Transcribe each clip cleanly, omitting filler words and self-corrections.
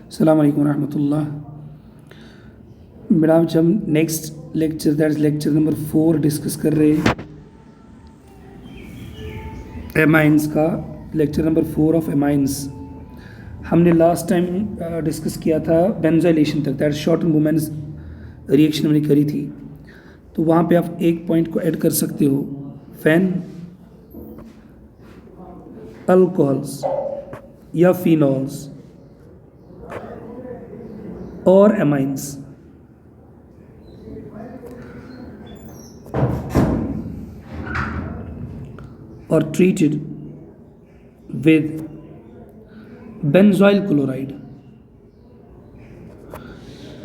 अस्सलाम वालेकुम रहमतुल्लाह। मैडम जब हम next lecture that is lecture number 4 discuss कर रहे हैं एमाइंस का, लेक्चर नंबर 4 ऑफ एमाइंस। हमने लास्ट टाइम डिस्कस किया था बेंजोइलेशन तक, दैट शॉर्ट एंड वुमेन्स रिएक्शन हमने करी थी। तो वहाँ पे आप एक पॉइंट को ऐड कर सकते हो, फैन अल्कोहल्स या फिनॉल्स और एमाइंस। और treated with benzyl chloride.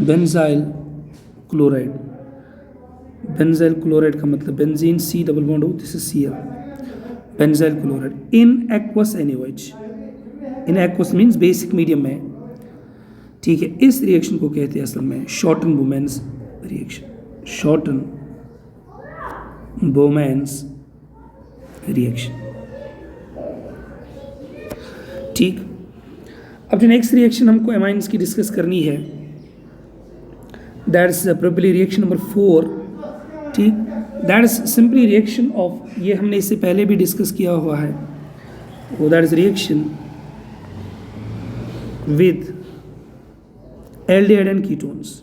benzyl chloride benzyl chloride का मतलब बेंजीन, C डबल बॉन्ड हो, this is Cl, benzyl chloride in aqueous NaOH। In aqueous means basic medium में, ठीक है। इस रिएक्शन को कहते हैं असल में शॉर्टन बोमेंस रिएक्शन, शॉर्टन बोमेंस रिएक्शन, ठीक। अब जो नेक्स्ट रिएक्शन हमको एमाइंस की डिस्कस करनी है, that is probably reaction number 4, ठीक। That is simply reaction of, ये हमने इससे पहले भी डिस्कस किया हुआ है, वो that is reaction with aldehyde and ketones.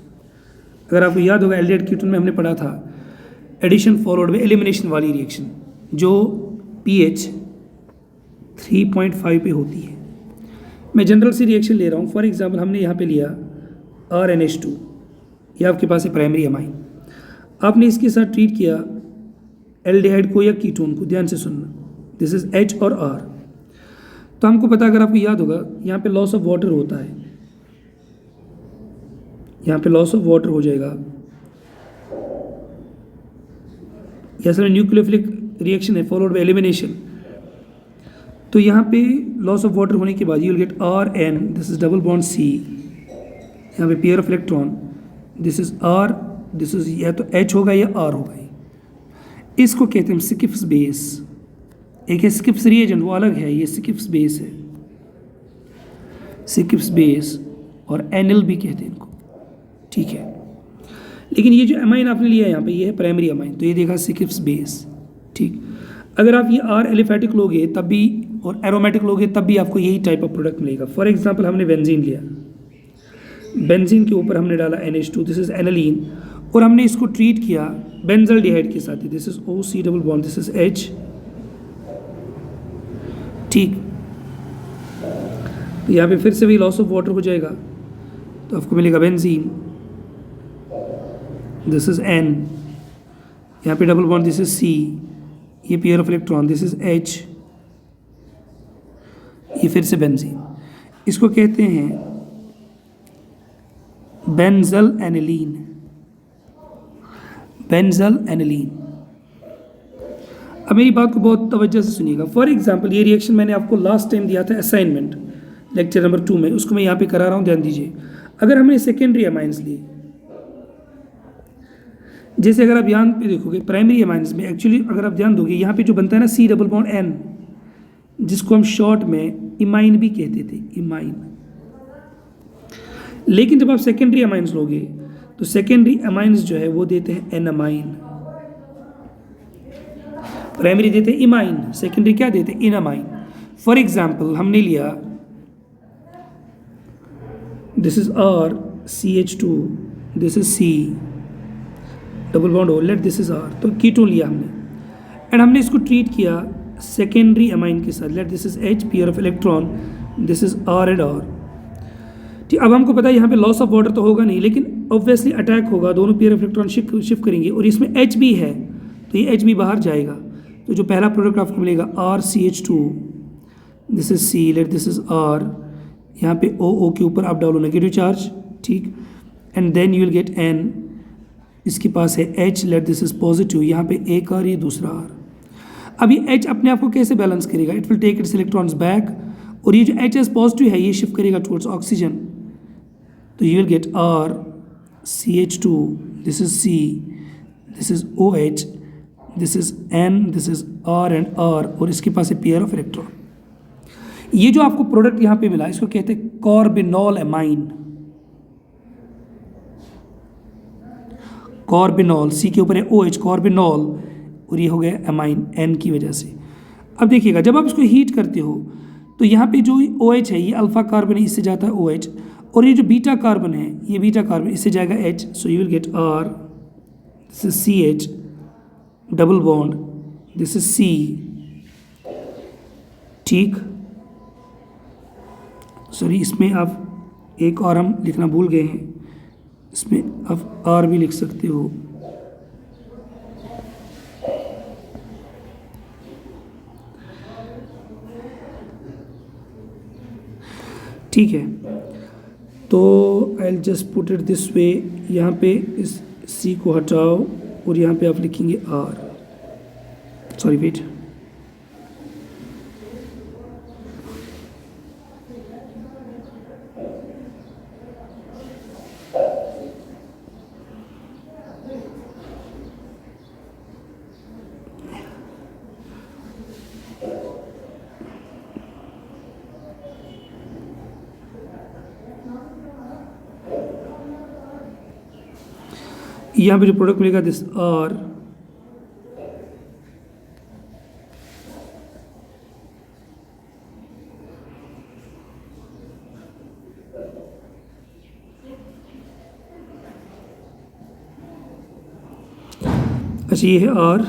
अगर आपको याद होगा एल्डिहाइड कीटोन में हमने पढ़ा था एडिशन फॉलोड बाय एलिमिनेशन वाली रिएक्शन, जो pH 3.5 पे होती है। मैं जनरल सी रिएक्शन ले रहा हूँ। फॉर एग्जांपल हमने यहाँ पे लिया RNH2, ये आपके पास है प्राइमरी एमाइन। आपने इसके साथ ट्रीट किया एल्डिहाइड को या कीटोन को, ध्यान से सुनना, दिस इज H और R। तो हमको पता, अगर आपको याद होगा, यहाँ पे लॉस ऑफ वाटर होता है, यहाँ पे लॉस ऑफ वाटर हो जाएगा। यह असल में न्यूक्लियोफिलिक रिएक्शन है फॉलोड बाय एलिमिनेशन। तो यहाँ पे लॉस ऑफ वाटर होने के बाद you will gate RN, this is double bond C, यहाँ पे pair of electron, this is R, this is या तो H होगा या R होगा। इसको कहते हैं स्किप्स बेस। एक है स्किप्स रिएजेंट, वो अलग है, ये स्किप्स बेस है, स्किप्स बेस, और एनल भी कहते हैं इनको, ठीक है। लेकिन ये जो एमाइन आपने लिया है यहाँ पे, ये है प्राइमरी एमाइन, तो ये देखा स्किप्स बेस, ठीक। अगर आप ये R एलिफेटिक लोगे तब भी, और एरोमेटिक लोगे तब भी आपको यही टाइप ऑफ प्रोडक्ट मिलेगा। फॉर एग्जांपल हमने बेंजीन लिया, बेंजीन के ऊपर हमने डाला NH2, दिस इज एनालीन, और हमने इसको ट्रीट किया बेंजल्डिहाइड के साथ, this is OC double bond, this is H, ठीक। तो यहाँ पे फिर से भी लॉस ऑफ वाटर हो जाएगा, तो आपको मिलेगा बेंजीन, दिस इज N, यहाँ पे double bond, this is C, ये pair of electron, this is H, ये फिर से बेंजीन। इसको कहते हैं बेंजल एनिलीन, बेंजल एनिलीन। अब मेरी बात को बहुत तवज्जो से सुनिएगा। फॉर एग्जांपल ये रिएक्शन मैंने आपको लास्ट टाइम दिया था असाइनमेंट लेक्चर नंबर 2 में, उसको मैं यहाँ पे करा रहा हूँ, ध्यान दीजिए। अगर हमने सेकेंडरी एमाइंस लिए, जैसे अगर आप ध्यान पे देखोगे प्राइमरी एमाइंस में, एक्चुअली अगर आप ध्यान दोगे यहाँ पे जो बनता है ना C डबल बॉन्ड N, जिसको हम शॉर्ट में इमाइन भी कहते थे, इमाइन। लेकिन जब आप सेकेंडरी एमाइंस लोगे तो सेकेंडरी एमाइंस जो है वो देते हैं एनामाइन, प्राइमरी देते हैं इमाइन, सेकेंडरी क्या देते हैं, इनामाइन। फॉर एग्जाम्पल हमने लिया this is R CH2, this is C double bond O, late this is R, तो कीटोन लिया हमने, एंड हमने इसको ट्रीट किया सेकेंडरी एमाइन के साथ, late this is H, pair of electron, this is R and R, ठीक। अब हमको पता है यहाँ पे लॉस ऑफ वाटर तो होगा नहीं, लेकिन ऑब्वियसली अटैक होगा, दोनों पेयर ऑफ इलेक्ट्रॉन शिफ्ट करेंगे, और इसमें H भी है, तो ये H भी बाहर जाएगा। तो जो पहला प्रोडक्ट आपको मिलेगा RCH2, this is C, let this is R, यहाँ पे OO के ऊपर आप डालो नेगेटिव चार्ज, ठीक, and then you will get N, इसके पास है H, let this is positive, यहाँ पे एक R, ये दूसरा R। अब ये H अपने आप को कैसे बैलेंस करेगा, it will take its electrons back, और ये जो H एस पॉजिटिव है ये शिफ्ट करेगा टुवर्ड्स ऑक्सीजन, तो you will get R CH2, this is C, this is OH, this is N, this is R and R, और इसके पास है पेयर ऑफ इलेक्ट्रॉन। ये जो आपको प्रोडक्ट यहाँ पे मिला इसको कहते हैं कॉर्बिनॉल एमाइन। कॉर्बिनॉल, सी के ऊपर है OH, कॉर्बिनॉल, और ये हो गया एमाइन N की वजह से। अब देखिएगा जब आप इसको हीट करते हो तो यहाँ पे जो OH है ये अल्फा कार्बन है, इससे जाता है OH, और ये जो बीटा कार्बन है ये बीटा कार्बन, इससे जाएगा H, so you will get R, this is CH, double bond, this is C, ठीक। सॉरी, इसमें आप एक और हम लिखना भूल गए हैं, इसमें आप R भी लिख सकते हो। ठीक है, तो I will just put it this way, यहाँ पे इस C को हटाओ और यहाँ पे आप लिखेंगे R, सॉरी वेट, यहाँ पे जो प्रोडक्ट मिलेगा दिस R, अच्छा ये है R,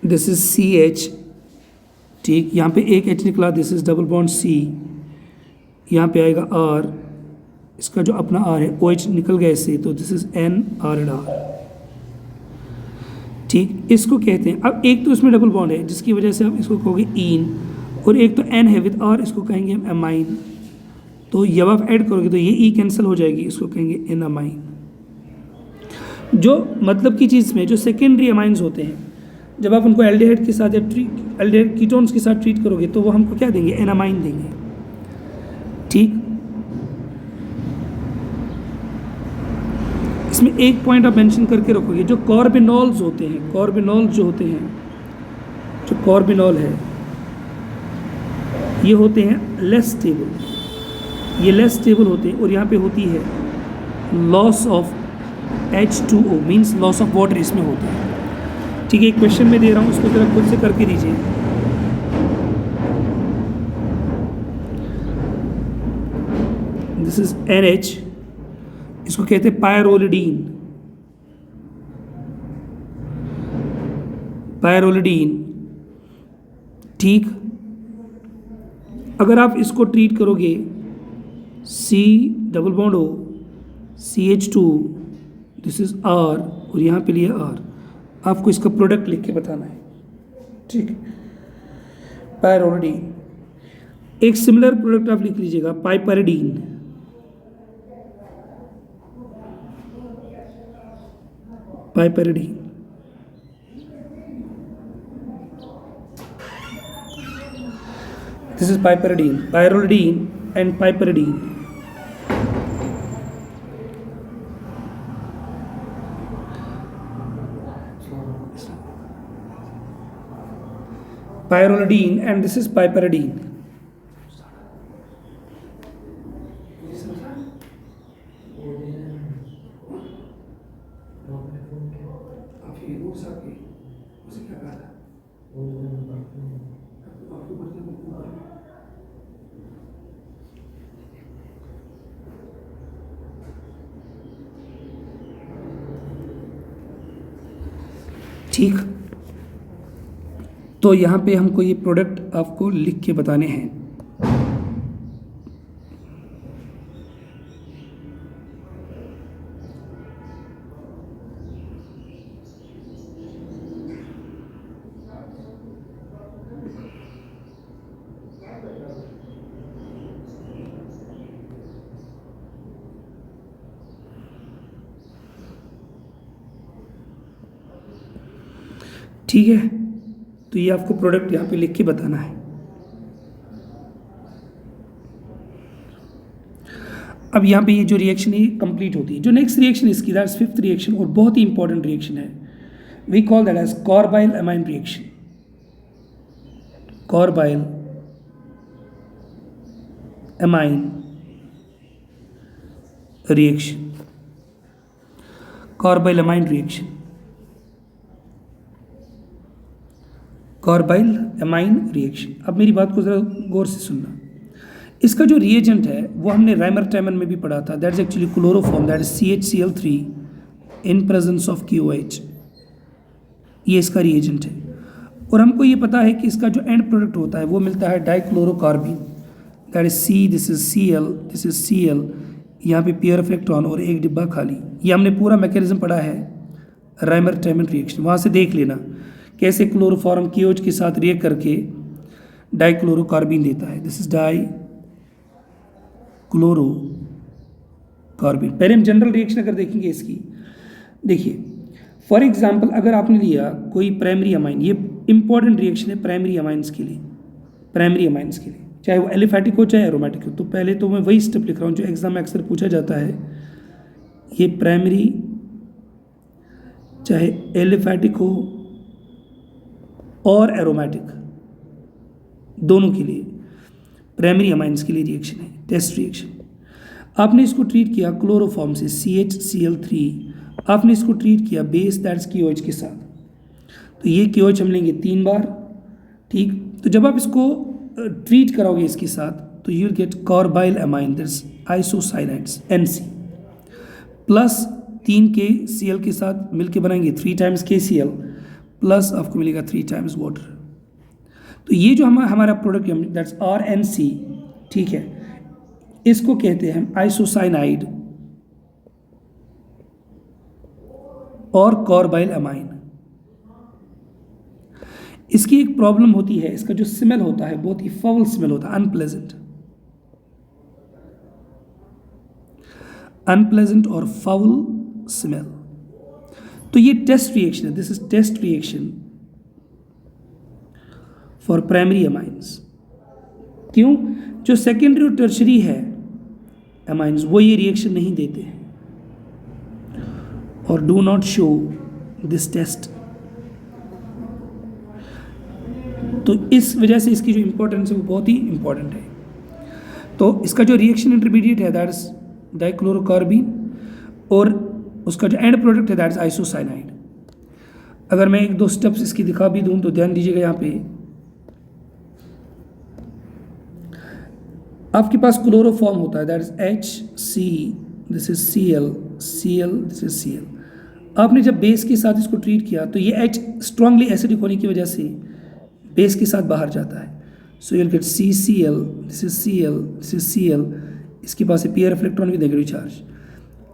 दिस इज CH, ठीक, यहाँ पे एक H निकला, this is double bond C, यहाँ पे आएगा R, इसका जो अपना R है OH निकल गया इससे, तो this is N R and R, ठीक। इसको कहते हैं, अब एक तो इसमें डबल बॉन्ड है जिसकी वजह से आप इसको कहोगे ईन, और एक तो N है विद R, इसको कहेंगे हम एमाइन, तो जब आप ऐड करोगे तो ये E कैंसिल हो जाएगी, इसको कहेंगे एन अमाइन। जो मतलब की चीज़ में जो सेकेंडरी अमाइंस होते हैं, जब आप उनको एल्डिहाइड के साथ या एल्डिहाइड कीटोन्स के साथ ट्रीट करोगे तो वो हमको क्या देंगे, एनामाइन देंगे, ठीक। इसमें एक पॉइंट आप मेंशन करके रखोगे, जो कॉर्बिनॉल्स होते हैं, कॉर्बिनॉल जो होते हैं, जो कॉर्बिनॉल है ये होते हैं लेस स्टेबल, ये लेस स्टेबल होते हैं, और यहाँ पे होती है loss of H2O, means loss of water इसमें होता है, ठीक है। एक क्वेश्चन में दे रहा हूँ, उसको जरा खुद से करके दीजिए। दिस इज NH, इसको कहते हैं पायरोलिडीन, पायरोलिडीन, ठीक। अगर आप इसको ट्रीट करोगे C double bond O CH2, this is R, और यहाँ पे लिया R, आपको इसका प्रोडक्ट लिख के बताना है, ठीक। पायरोलिडीन, एक सिमिलर प्रोडक्ट आप लिख लीजिएगा piperidine, piperidine, this is piperidine, pyrrolidine and piperidine. Pyrolidine and this is piperidine. ठीक, तो यहाँ पे हमको ये प्रोडक्ट आपको लिख के बताने हैं। ठीक है, तो ये आपको प्रोडक्ट यहाँ पे लिख के बताना है। अब यहाँ पे ये जो रिएक्शन है कंप्लीट होती है। जो नेक्स्ट रिएक्शन इसकी, दैट्स फिफ्थ रिएक्शन, और बहुत ही इंपॉर्टेंट रिएक्शन है। We call that as carbylamine reaction, carbylamine reaction, carbylamine reaction, carbylamine reaction. अब मेरी बात को ज़रा गौर से सुनना। इसका जो रिएजेंट है वो हमने राइमर टाइमन में भी पढ़ा था, that is actually chloroform, that is CHCl3 in presence of KOH। ये इसका रिएजेंट है। और हमको ये पता है कि इसका जो एंड प्रोडक्ट होता है वो मिलता है dichlorocarbene, that is C, this is Cl, this is Cl, यहाँ पे पेयर ऑफ इलेक्ट्रॉन और एक डिब्बा खाली। ये हमने पूरा मैकेनिज्म पढ़ा है राइमर टाइमन रिएक्शन, वहाँ से देख लेना कैसे क्लोरोफॉर्म KOH के साथ रिएक्ट करके डाइक्लोरोकार्बिन देता है। This is dichlorocarbene. पहले हम जनरल रिएक्शन अगर देखेंगे इसकी, देखिए फॉर एग्जाम्पल अगर आपने लिया कोई प्राइमरी अमाइन, ये इंपॉर्टेंट रिएक्शन है प्राइमरी अमाइंस के लिए, प्राइमरी अमाइंस के लिए, चाहे वो एलिफैटिक हो चाहे एरोमेटिक हो। तो पहले तो मैं वही स्टेप लिख रहा हूँ जो एग्जाम में अक्सर पूछा जाता है, ये प्राइमरी चाहे एलिफैटिक हो और एरोमेटिक, दोनों के लिए प्राइमरी अमाइंस के लिए रिएक्शन है, टेस्ट रिएक्शन। आपने इसको ट्रीट किया क्लोरोफॉर्म से CHCl3, आपने इसको ट्रीट किया बेस दैट्स KOH के साथ, तो ये KOH हम लेंगे 3 बार, ठीक। तो जब आप इसको ट्रीट कराओगे इसके साथ तो you will get carbylamine, that's isocyanides NC, plus 3 KCl के साथ मिलके बनाएंगे 3 टाइम्स KCl, प्लस आपको मिलेगा 3 टाइम्स वाटर। तो ये जो हमारा प्रोडक्ट है दैट्स RNC, ठीक है, इसको कहते हैं हम आइसोसाइनाइड और कार्बाइल अमाइन। इसकी एक प्रॉब्लम होती है, इसका जो स्मेल होता है बहुत ही फाउल स्मेल होता है, अनप्लेजेंट और फाउल स्मेल। तो ये टेस्ट रिएक्शन है, this is test reaction for primary amines. क्यों? जो सेकेंडरी और टर्शरी है अमाइंस वो ये रिएक्शन नहीं देते हैं और do not show this test. तो इस वजह से इसकी जो इंपॉर्टेंस है वो बहुत ही इंपॉर्टेंट है। तो इसका जो रिएक्शन इंटरमीडिएट है दैट इज डाइक्लोरोकार्बिन और उसका जो एंड प्रोडक्ट है दैट इज आइसोसाइनाइड। अगर मैं 1-2 स्टेप्स इसकी दिखा भी दूं तो ध्यान दीजिएगा, यहाँ पे आपके पास क्लोरोफॉर्म होता है that is HC, this is Cl, this is Cl। आपने जब बेस के साथ इसको ट्रीट किया तो ये H स्ट्रांगली एसिडिक होने की वजह से बेस के साथ बाहर जाता है, सो you will gate CCl, this is Cl, this is Cl। इसके पास है pair of electron with negative charge.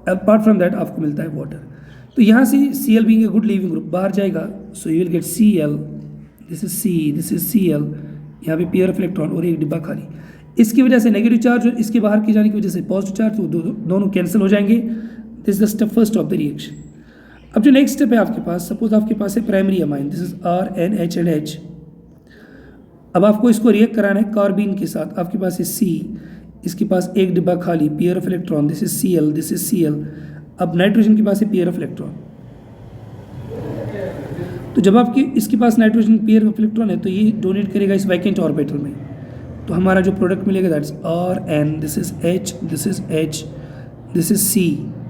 Apart from that आपको मिलता है वाटर। तो यहाँ से Cl being a good leaving group बाहर जाएगा, सो you will gate Cl, this is C, this is Cl, यहाँ पे पेयर ऑफ इलेक्ट्रॉन और एक डिब्बा खाली। इसकी वजह से नेगेटिव चार्ज और इसके बाहर की जाने की वजह से पॉजिटिव चार्ज, तो दोनों कैंसिल हो जाएंगे। This is the step first of the reaction. अब जो नेक्स्ट स्टेप है आपके पास, सपोज आपके पास है primary amine, this is RNH and H। अब आपको इसको रिएक्ट कराना है कार्बिन के साथ, आपके पास है C, इसके पास एक डिब्बा खाली, pair of electron, this is Cl, this is Cl। अब नाइट्रोजन के पास है पेयर ऑफ इलेक्ट्रॉन। तो जब आपके इसके पास नाइट्रोजन पेयर ऑफ इलेक्ट्रॉन है तो ये डोनेट करेगा इस वैकेंट ऑर्बिटल में, तो हमारा जो प्रोडक्ट मिलेगा that's Rn, this is H, this is H, this is C,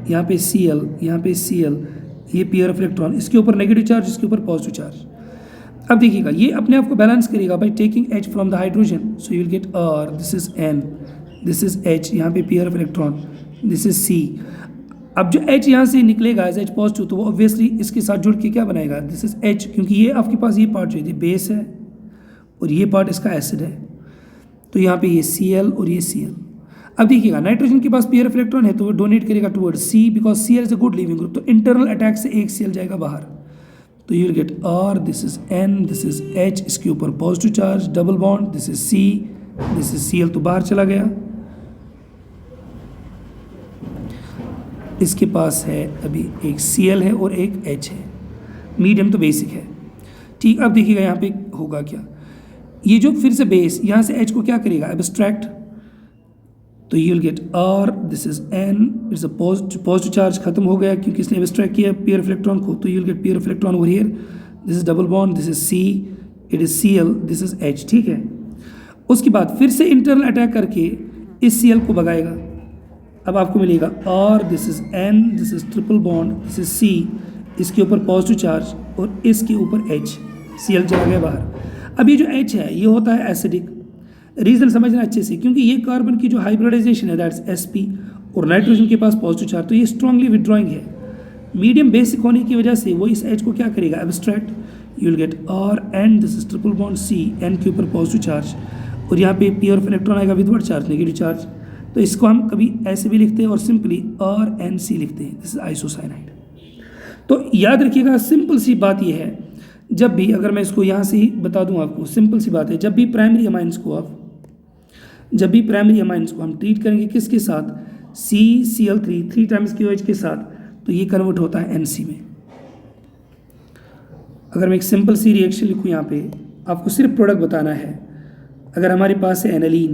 यहाँ पे Cl, यहाँ पे Cl, ये पेयर ऑफ इलेक्ट्रॉन, इसके ऊपर नेगेटिव चार्ज, इसके ऊपर पॉजिटिव चार्ज। अब देखिएगा ये अपने आप को बैलेंस करेगा by taking H from the hydrogen, so you will get R, this is N, this is H, यहाँ पे pair of electron, this is C। अब जो H यहाँ से निकलेगा एज H पॉजिटिव, तो वो ऑब्वियसली इसके साथ जुड़ के क्या बनाएगा, दिस इज H, क्योंकि ये आपके पास ये पार्ट जो है बेस है और ये पार्ट इसका एसिड है, तो यहाँ पे ये Cl और ये Cl। अब देखिएगा नाइट्रोजन के पास पेयर ऑफ इलेक्ट्रॉन है तो वो डोनेट करेगा toward C, because Cl is a good leaving group, तो इंटरनल अटैक से एक Cl जाएगा बाहर, तो you will get R, this is N, this is H, इसके ऊपर positive charge, double bond, this is C, this is Cl, तो बाहर चला गया। इसके पास है अभी एक Cl है और एक H है, मीडियम तो बेसिक है, ठीक। अब देखिएगा यहाँ पे होगा क्या, ये जो फिर से बेस यहाँ से H को क्या करेगा, एब्स्ट्रैक्ट, तो you will get R, this is N, it's a positive charge खत्म हो गया क्योंकि इसने एब्स्ट्रैक्ट किया पेयर ऑफ इलेक्ट्रॉन को, तो you will gate pair of electron over here, this is double bond, this is C, it is Cl, this is H, ठीक है। उसके बाद फिर से इंटरनल अटैक करके इस Cl को भगाएगा, अब आपको मिलेगा R, this is N, this is triple bond, this is C, इसके ऊपर पॉजिटिव चार्ज और इसके ऊपर H, Cl चला गया बाहर। अब ये जो H है ये होता है एसिडिक। रीज़न समझना अच्छे से, क्योंकि ये कार्बन की जो हाइब्रिडाइजेशन है दैट्स sp और नाइट्रोजन के पास पॉजिटिव चार्ज, तो ये स्ट्रांगली विड्रॉइंग है। मीडियम बेसिक होने की वजह से वो इस H को क्या करेगा, abstract, you will get R N, this is triple bond C, N के ऊपर पॉजिटिव चार्ज और यहाँ पे पेयर ऑफ इलेक्ट्रॉन आएगा विदआउट चार्ज, नेगेटिव चार्ज। तो इसको हम कभी ऐसे भी लिखते हैं और सिंपली RNC लिखते हैं, दिस इज आइसोसाइनाइड। तो याद रखिएगा, सिंपल सी बात ये है, जब भी, अगर मैं इसको यहाँ से ही बता दूँ आपको, सिंपल सी बात है, जब भी प्राइमरी अमाइंस को हम ट्रीट करेंगे किसके साथ, CCl3 3 टाइम्स QH के साथ, तो ये कन्वर्ट होता है NC में। अगर मैं एक सिंपल सी रिएक्शन लिखूँ यहाँ पे, आपको सिर्फ प्रोडक्ट बताना है। अगर हमारे पास है एनालीन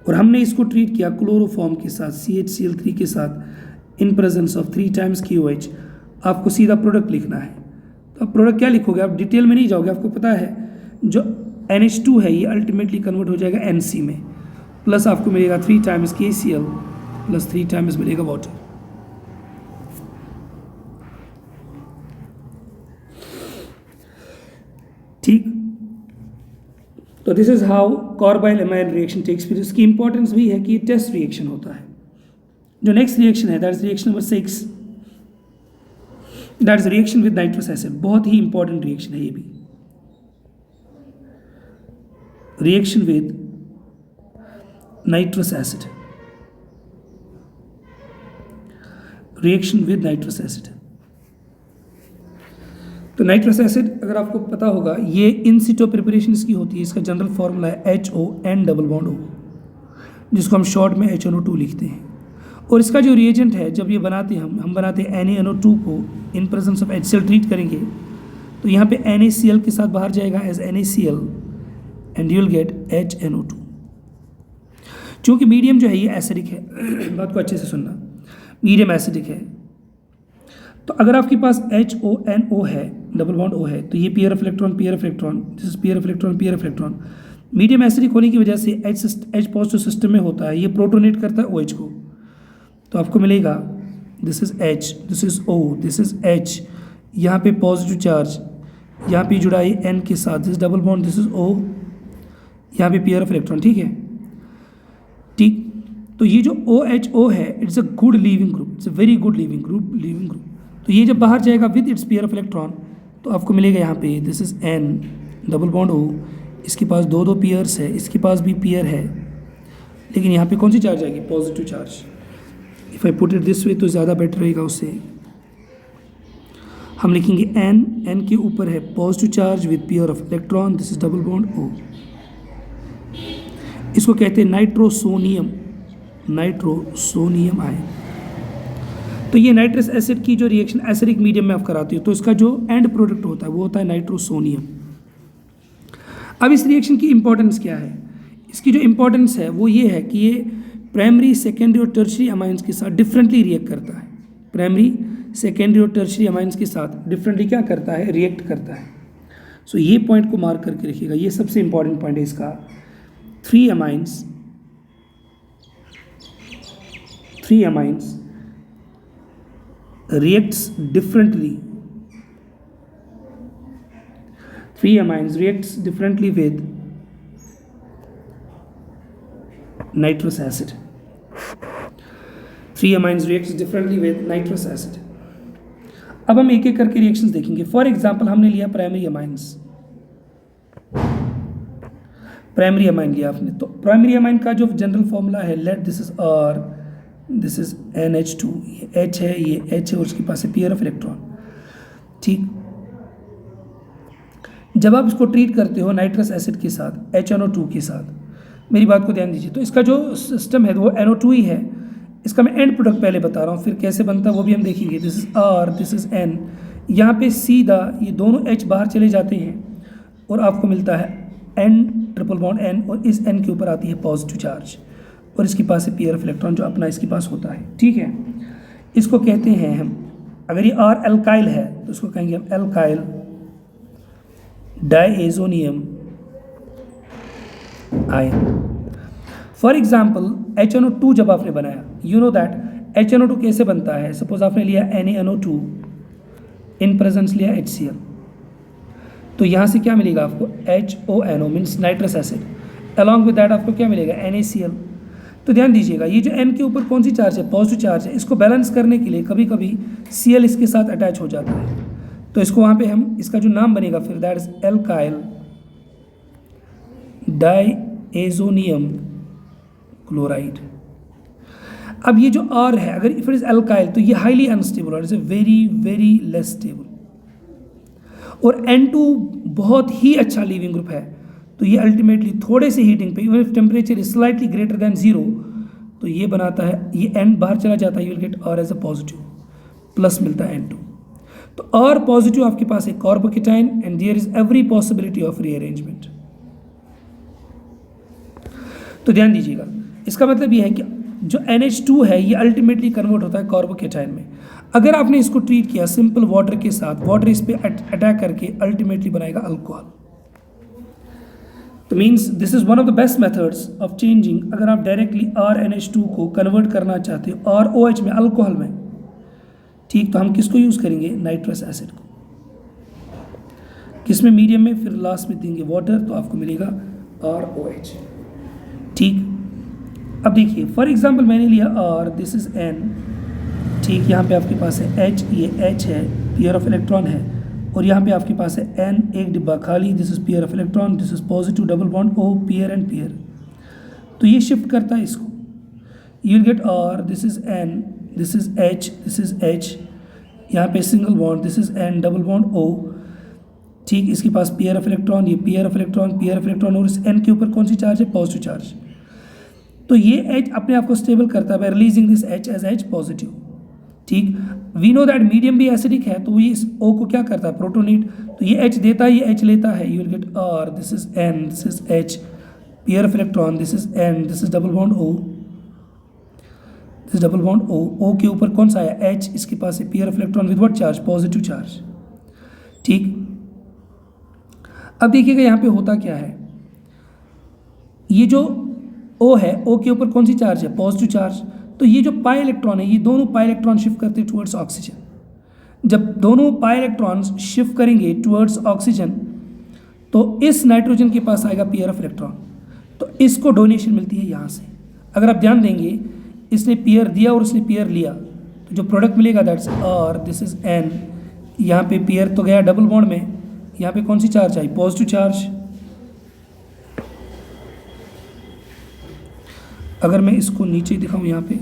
और हमने इसको ट्रीट किया क्लोरोफॉर्म के साथ, CHCl3 के साथ, इन प्रेजेंस ऑफ 3 टाइम्स QH, आपको सीधा प्रोडक्ट लिखना है। तो आप प्रोडक्ट क्या लिखोगे, आप डिटेल में नहीं जाओगे, आपको पता है जो NH2 है ये अल्टीमेटली कन्वर्ट हो जाएगा NC में, प्लस आपको मिलेगा 3 टाइम्स KCl प्लस 3 टाइम्स मिलेगा वाटर। ठीक, तो this is how carbylamine reaction takes place. इसकी इंपॉर्टेंस भी है कि ये टेस्ट रिएक्शन होता है। जो नेक्स्ट रिएक्शन है that is reaction number 6, that is reaction with nitrous acid. बहुत ही इंपॉर्टेंट रिएक्शन है ये भी, reaction with nitrous acid, reaction with nitrous acid. तो नाइट्रस एसिड अगर आपको पता होगा, ये इन सिटो प्रिपरेशन इसकी होती है। इसका जनरल फार्मूला है HON डबल बॉन्ड O, जिसको हम शॉर्ट में HNO2 लिखते हैं। और इसका जो रिएजेंट है, जब ये बनाते हैं हम बनाते हैं NaNO2 को in presence of HCl treat करेंगे, तो यहाँ पे NaCl के साथ बाहर जाएगा as NaCl and you will get HNO2। चूँकि मीडियम जो है ये एसिडिक है, बात को अच्छे से सुनना, मीडियम एसिडिक है, तो अगर आपके पास HONO है, डबल बॉन्ड O है, तो ये pair of electron, this is pair of electron. Medium acidic होने की वजह से H पॉजिटिव सिस्टम में होता है, ये प्रोटोनेट करता है OH को, तो आपको मिलेगा this is H, this is O, this is H, यहाँ पे पॉजिटिव चार्ज, यहाँ पे जुड़ा है N के साथ, this double bond, this is O, यहाँ पे पेयर ऑफ इलेक्ट्रॉन। ठीक है, ठीक, तो ये जो OHO है it's a good leaving group, it's a very good leaving group. तो ये जब बाहर जाएगा with its pair of electron, तो आपको मिलेगा यहाँ पे this is N double bond O, इसके पास दो पेयर्स है, इसके पास भी पेयर है, लेकिन यहाँ पे कौन सी चार्ज आएगी, positive charge. If I put it this way तो ज़्यादा बेटर रहेगा उससे। हम लिखेंगे N के ऊपर है positive charge with pair of electron, this is double bond O। इसको कहते हैं नाइट्रोसोनियम आयन। तो ये नाइट्रस एसिड की जो रिएक्शन एसिडिक मीडियम में आप कराते हो, तो इसका जो एंड प्रोडक्ट होता है वो होता है नाइट्रोसोनियम। अब इस रिएक्शन की इंपॉर्टेंस क्या है, इसकी जो इंपॉर्टेंस है वो ये है कि ये प्राइमरी, सेकेंडरी और टर्शरी अमाइंस के साथ डिफरेंटली रिएक्ट करता है। प्राइमरी, सेकेंडरी और टर्शरी अमाइंस के साथ डिफरेंटली क्या करता है, रिएक्ट करता है। सो ये पॉइंट को मार्क करके रखिएगा, ये सबसे इंपॉर्टेंट पॉइंट है इसका। 3 amines reacts differently. 3 amines reacts differently with nitrous acid. 3 amines reacts differently with nitrous acid. अब हम एक एक करके रिएक्शंस देखेंगे। फॉर एग्जांपल हमने लिया प्राइमरी अमाइन लिया आपने, तो प्राइमरी अमाइन का जो जनरल फॉर्मूला है, late this is R, this is NH2, ये H है, ये H है और उसके पास है पेयर ऑफ इलेक्ट्रॉन। ठीक, जब आप इसको ट्रीट करते हो नाइट्रस एसिड के साथ, HNO2 के साथ, मेरी बात को ध्यान दीजिए, तो इसका जो सिस्टम है वो NO2 ही है। इसका मैं एंड प्रोडक्ट पहले बता रहा हूँ, फिर कैसे बनता है वो भी हम देखेंगे। This is R, this is N, यहाँ पे सीधा ये दोनों H बाहर चले जाते हैं और आपको मिलता है N ट्रिपल बॉन्ड N, और इस N के ऊपर आती है पॉजिटिव चार्ज और इसके पास है पेयर ऑफ इलेक्ट्रॉन जो अपना इसके पास होता है। ठीक है, इसको कहते हैं हम, अगर ये R एल्काइल है तो इसको कहेंगे हम alkyl diazonium ion. For example HNO2 जब आपने बनाया, यू नो दैट HNO2 कैसे बनता है। सपोज आपने लिया NaNO2, इन प्रेजेंस लिया HCl, तो यहाँ से क्या मिलेगा आपको HONO means nitrous acid. Along with that आपको क्या मिलेगा NaCl। तो ध्यान दीजिएगा ये जो N के ऊपर कौन सी चार्ज है, पॉजिटिव चार्ज है। इसको बैलेंस करने के लिए कभी कभी Cl इसके साथ अटैच हो जाता है, तो इसको वहाँ पे हम इसका जो नाम बनेगा फिर that is alkyl diazonium chloride. अब ये जो R है, अगर इफ इट इज एल्काइल तो ये हाईली अनस्टेबल और is a very very less stable, और N2 बहुत ही अच्छा लीविंग ग्रुप है, तो ये अल्टीमेटली थोड़े से हीटिंग पे even if temperature is slightly greater than 0, तो ये बनाता है, ये N बाहर चला जाता है, you will get R as a positive, plus मिलता है N2। तो R पॉजिटिव आपके पास है carbocation and there is every possibility of rearrangement. तो ध्यान दीजिएगा, इसका मतलब ये है कि जो NH2 है ये अल्टीमेटली कन्वर्ट होता है कार्बोकेटाइन में। अगर आपने इसको ट्रीट किया सिंपल वाटर के साथ, वाटर इस पे अटैक करके अल्टीमेटली बनाएगा अल्कोहल। तो means this is one of the best methods of changing. अगर आप डायरेक्टली RNH2 को कन्वर्ट करना चाहते हो ROH में, अल्कोहल में, ठीक, तो हम किसको यूज़ करेंगे, नाइट्रस एसिड को। किसमें, मीडियम में, फिर लास्ट में देंगे वाटर, तो आपको मिलेगा ROH। ठीक, अब देखिए फॉर एग्जांपल मैंने लिया R, दिस इज N, ठीक, यहाँ पे आपके पास है H, ये H है, पेयर ऑफ इलेक्ट्रॉन है, और यहाँ पे आपके पास है N, एक डिब्बा खाली, this is pair of electron, this is positive double bond O, pair and pair. तो ये शिफ्ट करता है इसको, you will get R, this is N, this is H, this is H, यहाँ पे single bond, this is N, double bond O, ठीक, इसके पास pair of electron, ये pair of electron, pair of electron, और इस N के ऊपर कौन सी चार्ज है, पॉजिटिव चार्ज। तो ये H अपने आप को स्टेबल करता है by releasing this H as H positive. ठीक, वी नो दैट मीडियम भी एसिडिक है, तो ये इस O को क्या करता है, प्रोटोनेट, तो ये H देता है, ये H लेता है, you will get R, this is N, this is H, pair of electron, this is N, this is double bond O, this double bond O, O के ऊपर कौन सा है H, इसके पास है pair of electron with what charge, positive charge. ठीक, अब देखिएगा यहाँ पे होता क्या है, ये जो O है, O के ऊपर कौन सी चार्ज है, पॉजिटिव चार्ज, तो ये जो पाई इलेक्ट्रॉन है, ये दोनों पाई इलेक्ट्रॉन शिफ्ट करते हैं टुवर्ड्स ऑक्सीजन। जब दोनों पाई इलेक्ट्रॉन्स शिफ्ट करेंगे टुवर्ड्स ऑक्सीजन, तो इस नाइट्रोजन के पास आएगा पेयर ऑफ इलेक्ट्रॉन, तो इसको डोनेशन मिलती है यहाँ से। अगर आप ध्यान देंगे, इसने पेयर दिया और इसने पेयर लिया, तो जो प्रोडक्ट मिलेगा that's R, this is N, यहाँ पे पेयर तो गया डबल बॉन्ड में, यहाँ पे कौन सी चार्ज आई, पॉजिटिव चार्ज। अगर मैं इसको नीचे दिखाऊं, यहाँ पे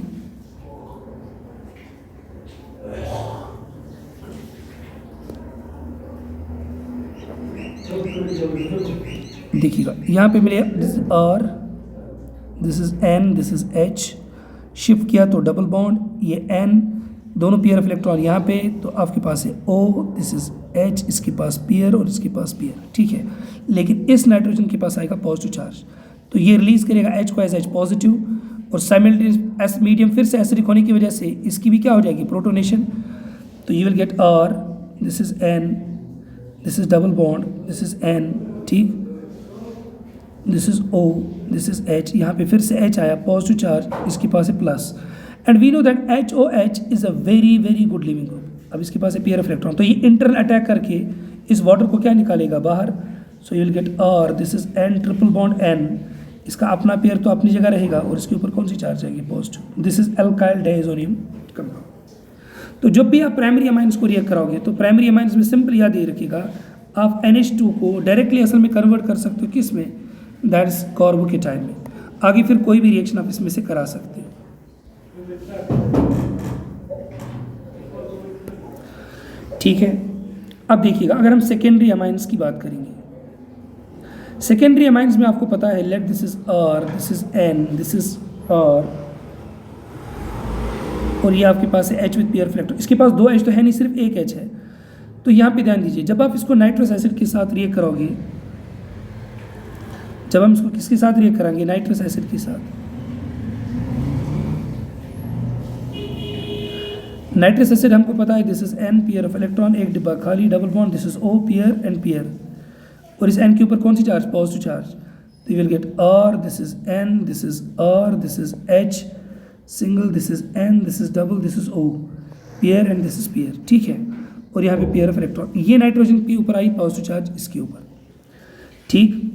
देखिएगा, यहाँ पे मिले this R, this is N, this is H, shift किया तो डबल बॉन्ड, ये N, दोनों पेयर ऑफ इलेक्ट्रॉन यहाँ पे, तो आपके पास है O, दिस इज H, इसके पास पेयर और इसके पास पेयर। ठीक है, लेकिन इस नाइट्रोजन के पास आएगा पॉजिटिव चार्ज, तो ये रिलीज करेगा H को एज H पॉजिटिव, और साइमल्टेनियस मीडियम फिर से एसिडिक होने की वजह से इसकी भी क्या हो जाएगी, प्रोटोनेशन। तो you will get R, this is N, this is double bond, this is N, ठीक, this is O, this is H, यहाँ पे फिर से H आया पॉजिटिव चार्ज, इसके पास है plus, and we know that HOH is a very very good leaving group. अब इसके पास है पेयर ऑफ इलेक्ट्रॉन, तो ये इंटरनल अटैक करके इस वाटर को क्या निकालेगा बाहर, सो you will get R, this is N, triple bond N, इसका अपना पेयर तो अपनी जगह रहेगा, और इसके ऊपर कौन सी चार्ज आएगी, positive, this is alkyl diazonium compound. तो जब भी आप प्राइमरी अमाइंस को रिएक्ट कराओगे, तो प्राइमरी अमाइंस में सिंपल याद ये रखिएगा, आप NH2 को डायरेक्टली असल में कन्वर्ट कर सकते हो किस में, दैट इज कार्बोकेटाइन में। आगे फिर कोई भी रिएक्शन आप इसमें से करा सकते हो। ठीक है, अब देखिएगा अगर हम सेकेंडरी अमाइंस की बात करेंगे, सेकेंडरी अमाइंस में आपको पता है, late this is R, this is N, this is R, और ये आपके पास है H with pair of electron, इसके पास दो H तो है नहीं, सिर्फ एक H है। तो यहाँ पे ध्यान दीजिए, जब आप इसको नाइट्रस एसिड के साथ रिएक्ट करोगे, जब हम इसको किसके साथ रिएक्ट कराएंगे, नाइट्रस एसिड के साथ, नाइट्रस एसिड हमको पता है this is N, pair of electron, एक डिब्बा खाली, double bond, this is O, pair and pair, और इस N के ऊपर कौन सी चार्ज, पॉजिटिव चार्ज। तो you will get R, this is N, this is R, this is H single, this is N, this is double, this is O pair and this is pair, ठीक है। और यहाँ पे pair of electron, ये nitrogen के ऊपर आई positive charge इसके ऊपर, ठीक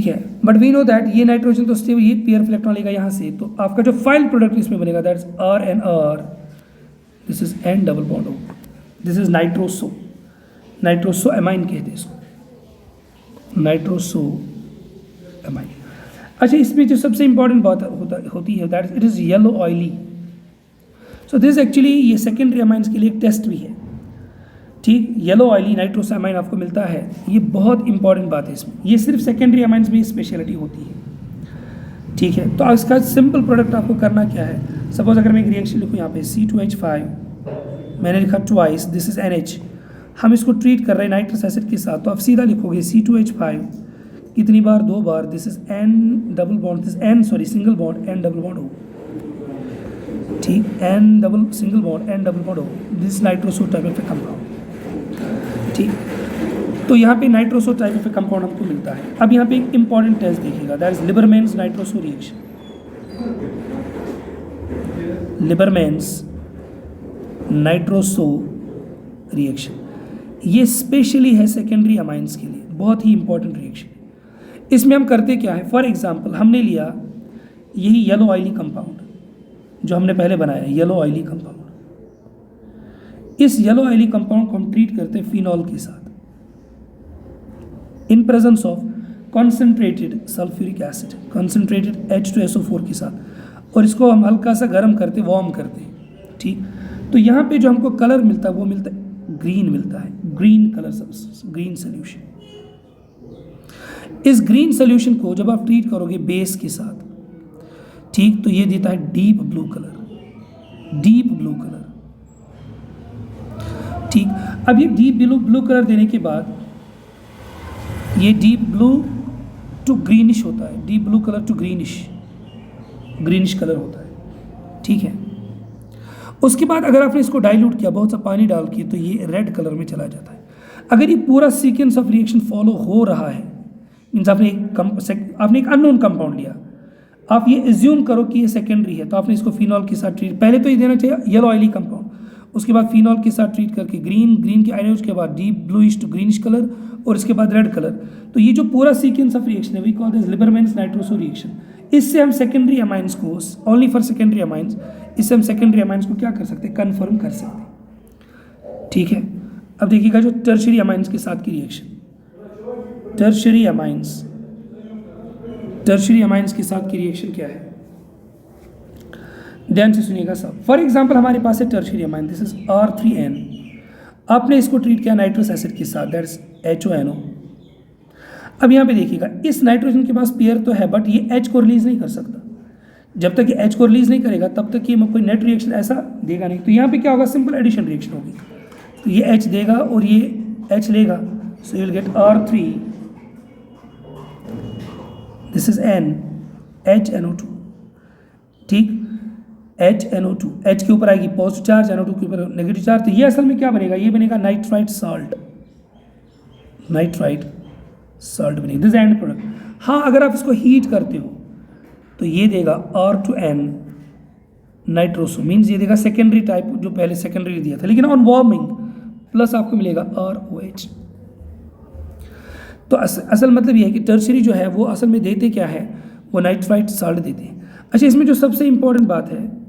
है। बट वी नो दैट ये नाइट्रोजन तो स्टेबल, ये पेयर ऑफ इलेक्ट्रॉन लेगा यहाँ से, तो आपका जो फाइनल प्रोडक्ट इसमें बनेगा that is R and R, this is N double bond O, this is nitroso, nitroso amine कहते हैं इसको, नाइट्रोसो एमाइन। अच्छा, इसमें जो सबसे इंपॉर्टेंट बात होती है that it is yellow oily. So this actually ये सेकेंडरी अमाइंस के लिए एक टेस्ट भी है, ठीक। येलो ऑयली नाइट्रोसामाइन आपको मिलता है, ये बहुत इंपॉर्टेंट बात है इसमें, ये सिर्फ सेकेंडरी अमाइंस में स्पेशलिटी होती है, ठीक है। तो इसका सिंपल प्रोडक्ट आपको करना क्या है, सपोज अगर मैं एक रिएक्शन लिखूँ यहाँ पे C2H5, मैंने लिखा ट्वाइस, दिस इज NH, हम इसको ट्रीट कर रहे हैं नाइट्रस एसिड के साथ, तो आप सीधा लिखोगे C2H5 कितनी बार, 2 बार, this is N double bond, this N sorry single bond N double bond O, ठीक, N double single bond N double bond O, this nitroso type of compound, ठीक। तो यहाँ पे नाइट्रोसो टाइप ऑफ कंपाउंड हमको मिलता है। अब यहाँ पे एक इंपॉर्टेंट टेस्ट देखिएगा that is Liebermann's nitroso reaction, Liebermann's nitroso reaction, ये स्पेशली है सेकेंडरी अमाइंस के लिए, बहुत ही इंपॉर्टेंट रिएक्शन। इसमें हम करते क्या है, फॉर एग्जांपल हमने लिया यही येलो ऑयली कंपाउंड जो हमने पहले बनाया, येलो ऑयली कंपाउंड, इस येलो ऑयली कंपाउंड को हम ट्रीट करते हैं फिनॉल के साथ इन presence of concentrated sulphuric acid, concentrated H2SO4 के साथ, और इसको हम हल्का सा गर्म करते, वार्म करते हैं, ठीक। तो यहाँ पे जो हमको कलर मिलता है वो मिलता है ग्रीन, मिलता है green colour substance, green solution. इस ग्रीन सोल्यूशन को जब आप ट्रीट करोगे बेस के साथ, ठीक, तो ये देता है deep blue colour, deep blue colour, ठीक। अब ये डीप ब्लू कलर देने के बाद ये डीप ब्लू टू ग्रीनिश होता है, deep blue colour to greenish colour होता है, ठीक है। उसके बाद अगर आपने इसको डाइल्यूट किया बहुत सा पानी डाल के, तो ये रेड कलर में चला जाता है। अगर ये पूरा सीक्वेंस ऑफ रिएक्शन फॉलो हो रहा है, मीन्स आपने एक अननोन कंपाउंड लिया, आप ये एज्यूम करो कि ये सेकेंडरी है, तो आपने इसको फिनॉल के साथ ट्रीट, पहले तो ये देना चाहिए येलो ऑयली कंपाउंड, उसके बाद फिनॉल के साथ ट्रीट करके ग्रीन के आयन, उसके बाद deep bluish to greenish colour, और इसके बाद रेड कलर। तो ये जो पूरा सीक्वेंस ऑफ रिएक्शन है we call this Liebermann's nitroso reaction. इससे हम सेकेंडरी अमाइंस को, ओनली फॉर सेकेंडरी अमाइंस, इससे हम सेकेंडरी अमाइंस को क्या कर सकते हैं, कन्फर्म कर सकते हैं, ठीक है। अब देखिएगा जो टर्शियरी अमाइंस के साथ की रिएक्शन, टर्शियरी अमाइंस के साथ की रिएक्शन क्या है, ध्यान से सुनिएगा सब। फॉर एग्जांपल हमारे पास है tertiary amine, this is R3N, आपने इसको ट्रीट किया नाइट्रस एसिड के साथ, दैट इज HONO। अब यहाँ पे देखिएगा इस नाइट्रोजन के पास पेयर तो है, बट ये H को रिलीज नहीं कर सकता। जब तक ये H को रिलीज नहीं करेगा तब तक ये कोई नेट रिएक्शन ऐसा देगा नहीं। तो यहाँ पे क्या होगा, सिंपल एडिशन रिएक्शन होगी, तो ये H देगा और ये H लेगा, सो you will gate R3, this is N, HNO2, ठीक, HNO2, H के ऊपर आएगी पॉजिटिव चार्ज, NO2 के ऊपर नेगेटिव चार्ज, तो ये असल में क्या बनेगा, ये बनेगा नाइट्राइट साल्ट, नाइट्राइट साल्ट बनेगी, दिस एंड प्रोडक्ट। हाँ, अगर आप इसको हीट करते हो तो ये देगा R2N नाइट्रोसो, मीन्स ये देगा सेकेंडरी टाइप जो पहले सेकेंडरी दिया था, लेकिन ऑन वार्मिंग प्लस आपको मिलेगा ROH। तो असल मतलब ये है कि टर्शियरी जो है वो असल में देते क्या है, वो नाइट्राइट साल्ट देते हैं। अच्छा, इसमें जो सबसे इंपॉर्टेंट बात है,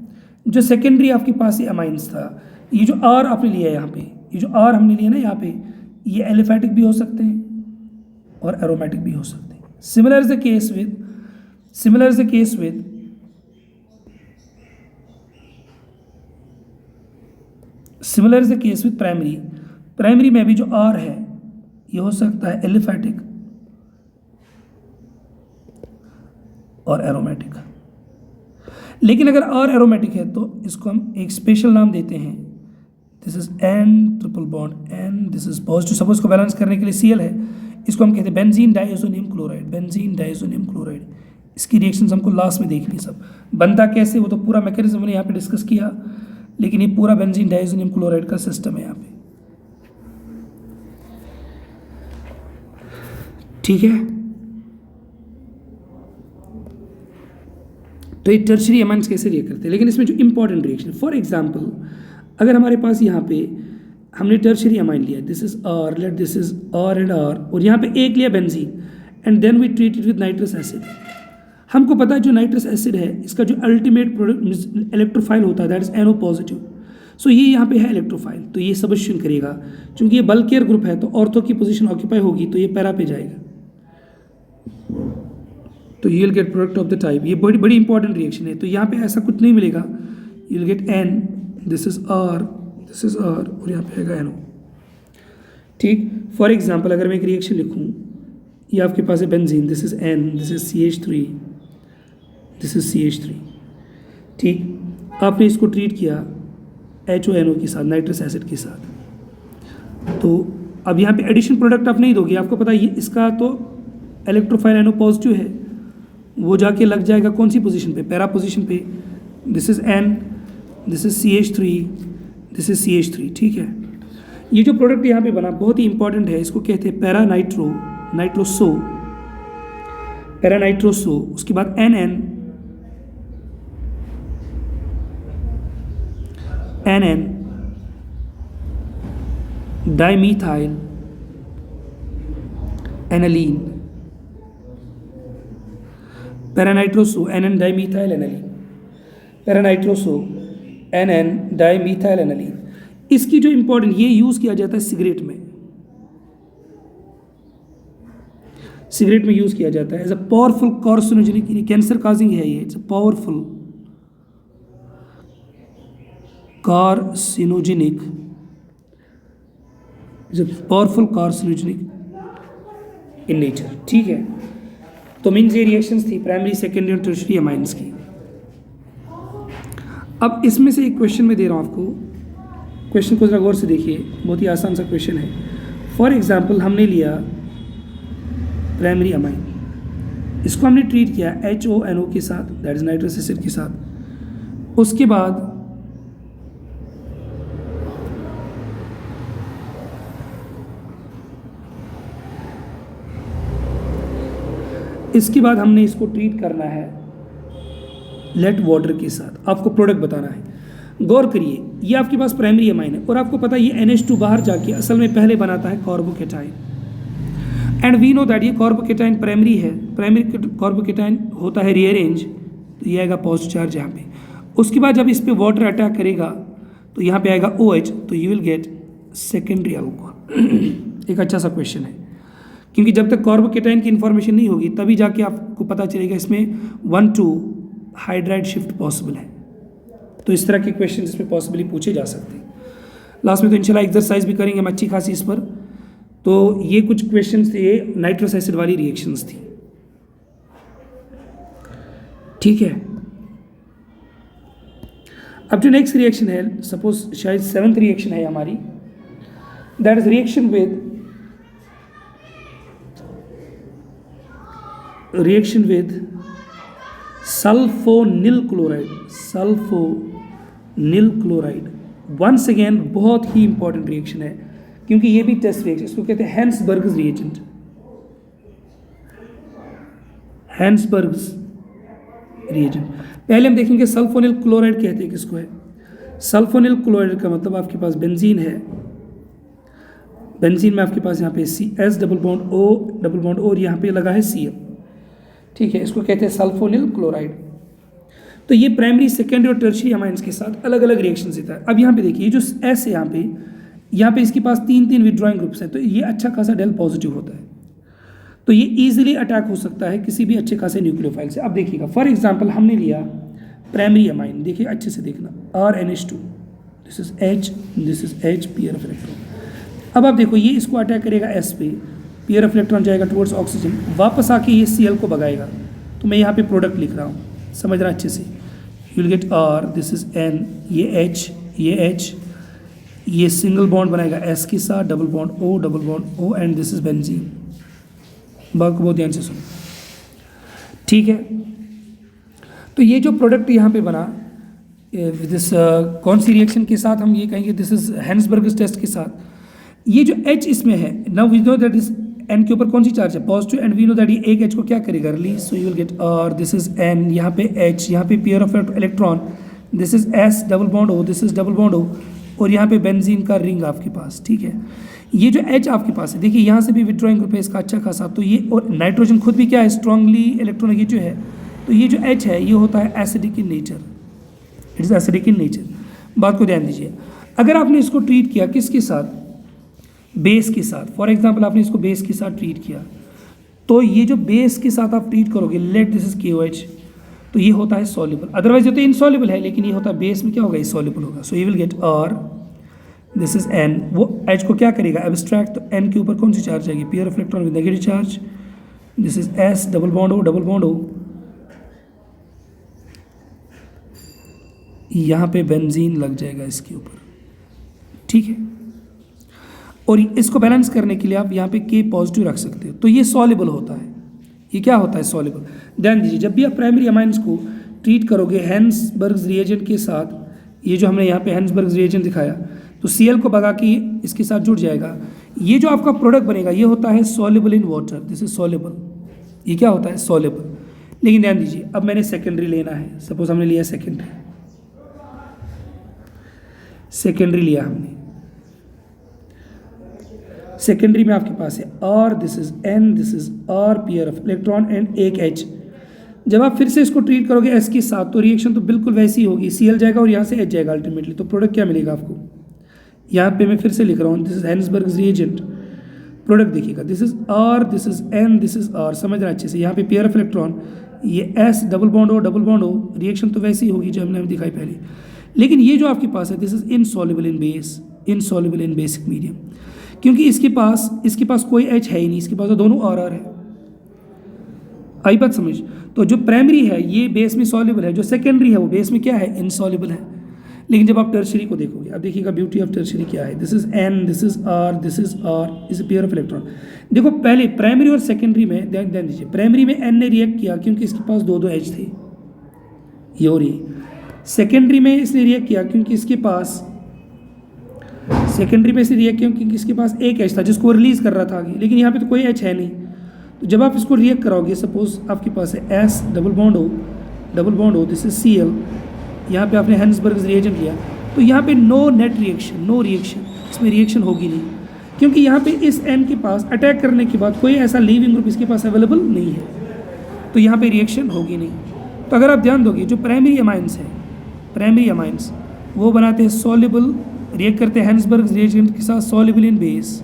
जो सेकेंडरी आपके पास ये अमाइंस था, ये जो R आपने लिया है यहाँ पे, ये जो R हमने लिया ना यहाँ पे, ये एलिफैटिक भी हो सकते हैं और एरोमेटिक भी हो सकते हैं। Similar is the case with primary में भी जो R है ये हो सकता है एलिफैटिक और एरोमेटिक। लेकिन अगर R एरोमेटिक है तो इसको हम एक स्पेशल नाम देते हैं, this is N triple bond N, this is positive, suppose को बैलेंस करने के लिए Cl है, इसको हम कहते हैं बेंजीन डाइएज़ोनियम क्लोराइड। इसकी रिएक्शंस हमको लास्ट में देखनी, सब बनता कैसे वो तो पूरा मैकेनिज्म हमने यहाँ पे डिस्कस किया, लेकिन ये पूरा बेंजीन डाइएज़ोनियम क्लोराइड का सिस्टम है यहाँ पे, ठीक है, तो ये टर्शरी अमाइंस कैसे रिएक्ट करते हैं, लेकिन इसमें जो इंपॉर्टेंट रिएक्शन, फॉर एग्जांपल अगर हमारे पास यहाँ पे हमने टर्शरी अमाइन लिया, this is R, let this is R and R, और यहाँ पे एक लिया benzene and then we treat it with nitrous acid. हमको पता है जो नाइट्रस एसिड है इसका जो अल्टीमेट प्रोडक्ट इलेक्ट्रोफाइल होता है दैट इज NO पॉजिटिव। सो ये यहाँ पे है इलेक्ट्रोफाइल, तो ये सबस्टिट्यूशन करेगा, क्योंकि ये बल्कियर ग्रुप है तो ऑर्थो की पोजीशन ऑक्यूपाई होगी तो ये पैरा पे जाएगा, तो you will gate product of the type. ये बड़ी बड़ी इंपॉर्टेंट रिएक्शन है, तो यहाँ पे ऐसा कुछ नहीं मिलेगा, you will get N, this is R, this is R, और यहाँ पे आएगा NO। ठीक, फॉर एग्जाम्पल अगर मैं एक रिएक्शन लिखूँ, ये आपके पास है benzene, this is N, this is CH3, this is CH3। ठीक, आपने इसको ट्रीट किया HONO के साथ, नाइट्रस एसिड के साथ, तो अब यहाँ पे एडिशन प्रोडक्ट आप नहीं दोगे, आपको पता है ये इसका तो इलेक्ट्रोफाइल NO पॉजिटिव है, वो जाके लग जाएगा कौन सी पोजीशन पे, पैरा पोजीशन पे, this is N, this is CH3, this is CH3। ठीक है, ये जो प्रोडक्ट यहाँ पे बना बहुत ही इंपॉर्टेंट है, इसको कहते हैं पैरा नाइट्रोसो, पैरा नाइट्रोसो, उसके बाद NN डाइमीथाइल aniline, पैरानाइट्रोसो NN डाइमीथाइल aniline, पैरानाइट्रोसो NN डाइमीथाइल aniline. इसकी जो इंपॉर्टेंट, ये यूज किया जाता है सिगरेट में, सिगरेट में यूज किया जाता है as a powerful carcinogenic, cancer causing है ये, it's a powerful carcinogenic, is a powerful carcinogenic in nature. ठीक है, तो मीन्स ये रिएक्शंस थी प्राइमरी, सेकेंडरी और टर्शरी अमाइंस की। अब इसमें से एक क्वेश्चन मैं दे रहा हूँ आपको, क्वेश्चन को जरा गौर से देखिए, बहुत ही आसान सा क्वेश्चन है। फॉर एग्जाम्पल हमने लिया प्राइमरी अमाइन, इसको हमने ट्रीट किया HONO के साथ, दैट इज नाइट्रस एसिड के साथ, उसके बाद इसके बाद हमने इसको ट्रीट करना है लेट वाटर के साथ, आपको प्रोडक्ट बताना है। गौर करिए, ये आपके पास प्राइमरी अमाइन है और आपको पता है ये NH2 बाहर जाके असल में पहले बनाता है carbocation, and we know that ये कार्बोकेटाइन प्राइमरी है, प्राइमरी कार्बोकेटाइन होता है रीअरेंज, तो ये आएगा पॉजिटिव चार्ज यहाँ पे। उसके बाद जब इस पर वाटर अटैक करेगा तो यहाँ पे आएगा OH, तो you will gate secondary alcohol. एक अच्छा सा क्वेश्चन है, क्योंकि जब तक कार्बोकेटाइन की इन्फॉर्मेशन नहीं होगी तभी जाके आपको पता चलेगा इसमें 1,2 हाइड्राइड शिफ्ट पॉसिबल है। तो इस तरह के क्वेश्चन इसमें पॉसिबली पूछे जा सकते हैं। लास्ट में तो इंशाल्लाह एक्सरसाइज भी करेंगे हम अच्छी खासी इस पर। तो ये कुछ क्वेश्चन थे, ये नाइट्रस एसिड वाली रिएक्शंस थी। ठीक है, अब जो नेक्स्ट रिएक्शन है, सपोज शायद 7th रिएक्शन है हमारी, that is reaction with sulfonyl chloride. Once again बहुत ही इंपॉर्टेंट रिएक्शन है, क्योंकि ये भी टेस्ट रिएक्शन, इसको कहते हैं हैंसबर्ग्स रिएजेंट। पहले हम देखेंगे सल्फोनिल क्लोराइड कहते हैं किसको है। सल्फोनिल क्लोराइड का मतलब आपके पास बेंजीन है, बेंजीन में आपके पास यहाँ पे CS डबल बॉन्ड O और यहाँ पे लगा है Cl। ठीक है, इसको कहते हैं सल्फोनिल क्लोराइड। तो ये प्राइमरी, सेकेंडरी और टर्शियरी अमाइंस के साथ अलग अलग रिएक्शन देता है। अब यहाँ पे देखिए, जो S है यहाँ पे इसके पास 3 विड्रॉइंग ग्रुप्स हैं, तो ये अच्छा खासा डेल पॉजिटिव होता है, तो ये इजीली अटैक हो सकता है किसी भी अच्छे खासे न्यूक्लियोफाइल से। अब देखिएगा, फॉर एग्जांपल हमने लिया प्राइमरी अमाइन, देखिए अच्छे से देखना, RNH2, this is H, this is H, pair of electron. अब आप देखो, ये इसको अटैक करेगा S पे, पेयर ऑफ इलेक्ट्रॉन जाएगा टुवर्ड्स ऑक्सीजन, वापस आके ये Cl को भगाएगा। तो मैं यहाँ पे प्रोडक्ट लिख रहा हूँ, समझ रहा अच्छे से, you will get R, this is N, ये H, ये H, ये सिंगल बॉन्ड बनाएगा S के साथ, double bond O, and this is benzene. बात को बहुत ध्यान से सुनो, ठीक है। तो ये जो प्रोडक्ट यहाँ पे बना दिस कौन सी रिएक्शन के साथ, हम ये कहेंगे दिस इज हैंसबर्ग्स टेस्ट के साथ। ये जो H इसमें है, now we know that is N के ऊपर कौन सी चार्ज है, positive, and we know that ये एक एच को क्या करेगा, release, so you will get R, this is N, यहाँ पे एच, यहाँ पे pair of electron, this is S double bond O, this is double bond O, और यहाँ पे बेंजीन का रिंग आपके पास, ठीक है। ये जो एच आपके पास है, देखिए यहाँ से भी विड्रॉइंग ग्रुप है इसका अच्छा खासा, तो ये, और नाइट्रोजन खुद भी क्या है, स्ट्रांगली इलेक्ट्रॉनिक जो है, तो ये जो एच है ये होता है acidic in nature, it is acidic in nature. बात को ध्यान दीजिए, अगर आपने इसको ट्रीट किया किसके साथ, बेस के साथ, फॉर एग्जाम्पल आपने इसको बेस के साथ ट्रीट किया, तो ये जो बेस के साथ आप ट्रीट करोगे, लेट दिस इज KOH, तो ये होता है सॉल्युबल, अदरवाइज ये तो इनसॉल्युबल है, लेकिन ये होता है बेस में क्या होगा, सॉल्युबल होगा, सो you will get R, this is N, वो H को क्या करेगा, एब्स्ट्रैक्ट, तो N के ऊपर कौन सी चार्ज आएगी, pair of electron with negative charge, this is S double bond O double bond O, यहाँ पे बेंजीन लग जाएगा इसके ऊपर, ठीक है। और इसको बैलेंस करने के लिए आप यहाँ पे K पॉजिटिव रख सकते हो, तो ये सॉल्युबल होता है, ये क्या होता है, सॉल्युबल। ध्यान दीजिए, जब भी आप प्राइमरी अमाइंस को ट्रीट करोगे हेंसबर्ग्स रिएजेंट के साथ, ये जो हमने यहाँ पे हेंसबर्ग्स रिएजेंट दिखाया, तो Cl को भगा के इसके साथ जुड़ जाएगा, ये जो आपका प्रोडक्ट बनेगा ये होता है soluble in water, this is soluble, ये क्या होता है, सॉल्युबल। लेकिन ध्यान दीजिए, अब मैंने सेकेंडरी लेना है, सपोज हमने लिया सेकेंडरी लिया हमने, सेकेंडरी में आपके पास है R, this is N, this is R, pair of electron and एक H। जब आप फिर से इसको ट्रीट करोगे S के साथ, तो रिएक्शन तो बिल्कुल वैसी होगी, Cl जाएगा और यहाँ से H जाएगा अल्टीमेटली, तो प्रोडक्ट क्या मिलेगा आपको, यहाँ पे मैं फिर से लिख रहा हूँ, दिस इज हेंसबर्ग्स रिएजेंट, प्रोडक्ट देखिएगा, this is R, this is N, this is R, समझ रहा है अच्छे से, यहाँ पे पेयर ऑफ इलेक्ट्रॉन, ये S double bond O double bond O, reaction तो वैसी होगी जो हमने दिखाई पहले, लेकिन ये जो आपके पास है, this is insoluble in base, insoluble in basic medium, क्योंकि इसके पास कोई H है ही नहीं, इसके पास तो दोनों RR है, आई बात समझ। तो जो प्राइमरी है ये बेस में सॉल्युबल है, जो सेकेंडरी है वो बेस में क्या है, इनसॉल्युबल है। लेकिन जब आप टर्शरी को देखोगे, अब देखिएगा ब्यूटी ऑफ टर्शरी क्या है, this is N, this is R, this is R, is a pair of electron. देखो पहले प्राइमरी और सेकेंडरी में ध्यान दीजिए, प्राइमरी में N ने रिएक्ट किया क्योंकि इसके पास दो H थे, ये और ये। सेकेंडरी में इसने रिएक्ट किया क्योंकि इसके पास एक H था जिसको रिलीज कर रहा था आगे, लेकिन यहाँ पे तो कोई H है नहीं। तो जब आप इसको रिएक्ट कराओगे, सपोज आपके पास है S double bond O, this is Cl, यहाँ पे आपने हेंसबर्ग्स रिएजेंट लिया, तो यहाँ पे नो रिएक्शन, इसमें रिएक्शन होगी नहीं, क्योंकि यहाँ पे इस N के पास अटैक करने के बाद कोई ऐसा लीविंग ग्रुप इसके पास अवेलेबल नहीं है, तो यहाँ पे रिएक्शन होगी नहीं। तो अगर आप ध्यान दोगे, जो प्राइमरी अमाइंस वो बनाते हैं सॉल्युबल, रिएक्ट करते हैं हेंसबर्ग्स रिएजेंट के साथ सॉल्युबल इन बेस।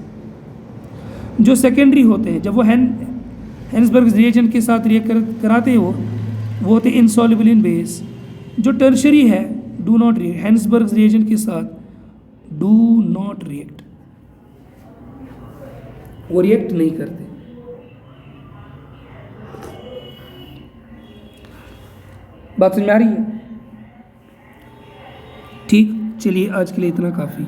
जो सेकेंडरी होते हैं, जब वो हेंसबर्ग्स रिएजेंट के साथ रिएक्ट कराते हैं वो होते हैं इनसॉल्युबल इन बेस। जो टर्शरी है, डू नॉट रिएक्ट, हेंसबर्ग्स रिएजेंट के साथ डू नॉट रिएक्ट, वो रिएक्ट नहीं करते। बात समझ में आ रही है? ठीक, चलिए आज के लिए इतना काफ़ी।